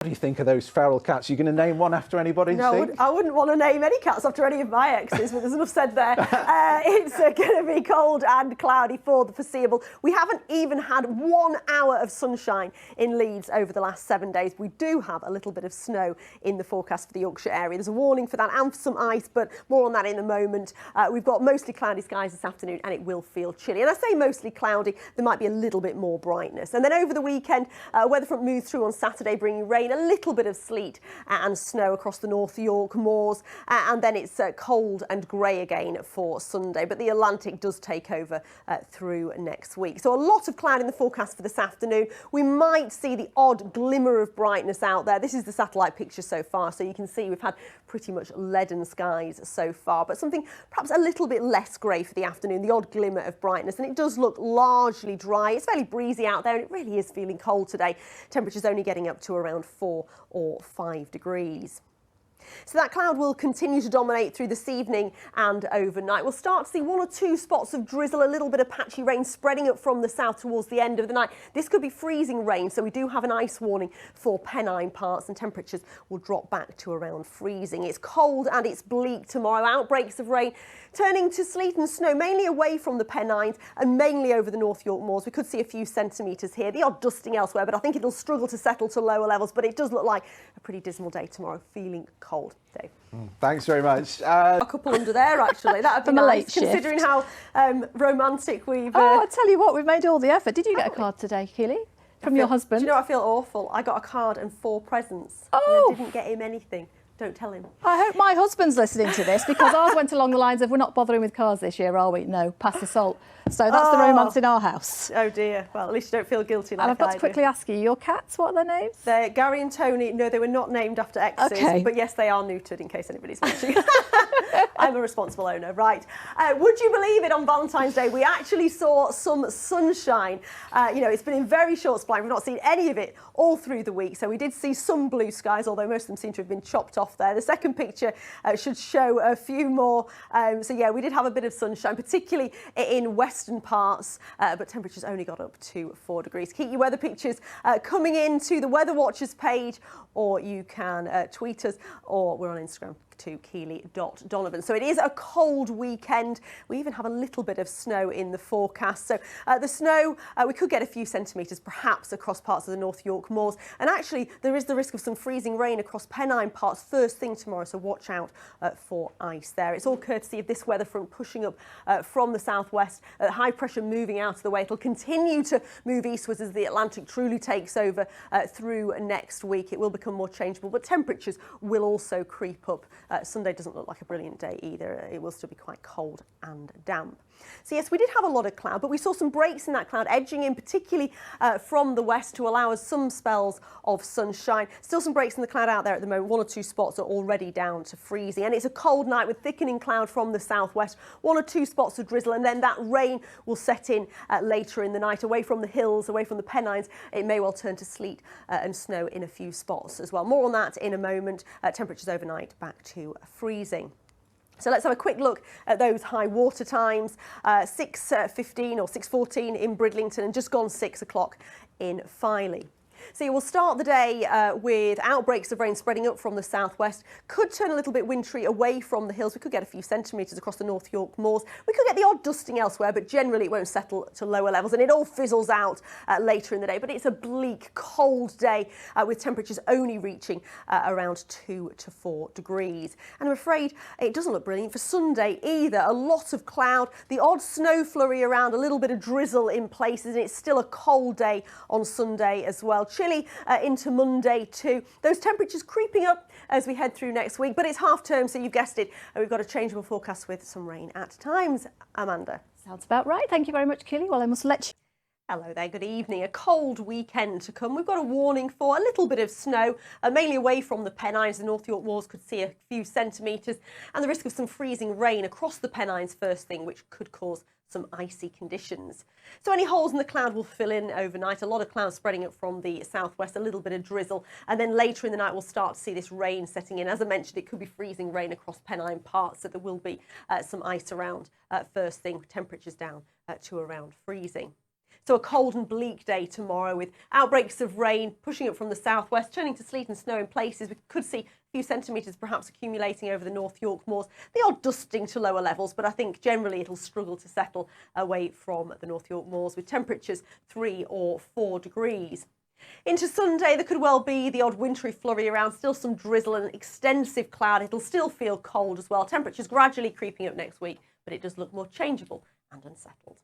What do you think of those feral cats? Are you going to name one after anybody? No, I wouldn't want to name any cats after any of my exes, but there's enough said there. It's going to be cold and cloudy for the foreseeable. We haven't even had 1 hour of sunshine in Leeds over the last 7 days. We do have a little bit of snow in the forecast for the Yorkshire area. There's a warning for that and for some ice, but more on that in a moment. We've got mostly cloudy skies this afternoon and it will feel chilly. And I say mostly cloudy, there might be a little bit more brightness. And then over the weekend, weather front moves through on Saturday, bringing rain, a little bit of sleet and snow across the North York moors, and then it's cold and grey again for Sunday, but the Atlantic does take over through next week. So a lot of cloud in the forecast for this afternoon. We might see the odd glimmer of brightness out there. This is the satellite picture so far, so you can see we've had pretty much leaden skies so far, but something perhaps a little bit less grey for the afternoon, the odd glimmer of brightness, and it does look largely dry. It's fairly breezy out there and it really is feeling cold today. Temperatures only getting up to around 4 or 5 degrees. So that cloud will continue to dominate through this evening and overnight. We'll start to see 1 or 2 spots of drizzle, a little bit of patchy rain spreading up from the south towards the end of the night. This could be freezing rain, so we do have an ice warning for Pennine parts, and temperatures will drop back to around freezing. It's cold and it's bleak tomorrow. Outbreaks of rain turning to sleet and snow, mainly away from the Pennines and mainly over the North York moors. We could see a few centimetres here, the odd dusting elsewhere, but I think it'll struggle to settle to lower levels. But it does look like a pretty dismal day tomorrow, feeling cold. Dave. Thanks very much. A couple under there, actually. That would be nice, considering how romantic we've... Oh, I tell you what, we've made all the effort. Did you get a card today, Keeley, from your husband? Do you know, I feel awful. I got a card and 4 presents. Oh! And I didn't get him anything. Don't tell him. I hope my husband's listening to this, because ours went along the lines of, we're not bothering with cards this year, are we? No, pass the salt. So that's the romance in our house. Oh dear. Well, at least you don't feel guilty like And I've got to quickly ask you, your cats, what are their names? They're Gary and Tony. No, they were not named after exes, okay. But yes, they are neutered, in case anybody's watching. I'm a responsible owner, right. Would you believe it, on Valentine's Day, we actually saw some sunshine. You know, it's been in very short supply. We've not seen any of it all through the week. So we did see some blue skies, although most of them seem to have been chopped off there. The second picture should show a few more. So yeah, we did have a bit of sunshine, particularly in western parts, but temperatures only got up to 4 degrees. Keep your weather pictures coming in to the Weather Watchers page, or you can tweet us, or we're on Instagram to Keeley.Donovan. So it is a cold weekend. We even have a little bit of snow in the forecast. So the snow, we could get a few centimetres perhaps across parts of the North York moors. And actually there is the risk of some freezing rain across Pennine parts first thing tomorrow. So watch out for ice there. It's all courtesy of this weather front pushing up from the southwest. High pressure moving out of the way. It'll continue to move eastwards as the Atlantic truly takes over through next week. It will become more changeable, but temperatures will also creep up. Sunday doesn't look like a brilliant day either. It will still be quite cold and damp. So yes, we did have a lot of cloud, but we saw some breaks in that cloud edging in, particularly from the west, to allow us some spells of sunshine. Still some breaks in the cloud out there at the moment. 1 or 2 spots are already down to freezing, and it's a cold night with thickening cloud from the southwest. 1 or 2 spots of drizzle, and then that rain will set in later in the night away from the hills, away from the Pennines. It may well turn to sleet and snow in a few spots as well. More on that in a moment. Temperatures overnight back to freezing. So let's have a quick look at those high water times. 6:15 or 6:14 in Bridlington, and just gone 6 o'clock in Filey. So you will start the day with outbreaks of rain spreading up from the southwest. Could turn a little bit wintry away from the hills. We could get a few centimetres across the North York moors. We could get the odd dusting elsewhere, but generally it won't settle to lower levels, and it all fizzles out later in the day. But it's a bleak, cold day with temperatures only reaching around 2 to 4 degrees. And I'm afraid it doesn't look brilliant for Sunday either. A lot of cloud, the odd snow flurry around, a little bit of drizzle in places, and it's still a cold day on Sunday as well. Chilly into Monday too. Those temperatures creeping up as we head through next week, but it's half term, so you've guessed it, and we've got a changeable forecast with some rain at times. Amanda. Sounds about right. Thank you very much, Keeley. Well, I must let you... Hello there, good evening. A cold weekend to come. We've got a warning for a little bit of snow, mainly away from the Pennines. The North York moors could see a few centimetres, and the risk of some freezing rain across the Pennines first thing, which could cause some icy conditions. So any holes in the cloud will fill in overnight. A lot of clouds spreading up from the southwest, a little bit of drizzle, and then later in the night we'll start to see this rain setting in. As I mentioned, it could be freezing rain across Pennine parts, so there will be some ice around first thing, temperatures down to around freezing. So a cold and bleak day tomorrow with outbreaks of rain pushing up from the southwest, turning to sleet and snow in places. We could see a few centimetres perhaps accumulating over the North York moors. The odd dusting to lower levels, but I think generally it'll struggle to settle away from the North York moors with temperatures 3 or 4 degrees. Into Sunday, there could well be the odd wintry flurry around, still some drizzle and extensive cloud. It'll still feel cold as well. Temperatures gradually creeping up next week, but it does look more changeable and unsettled.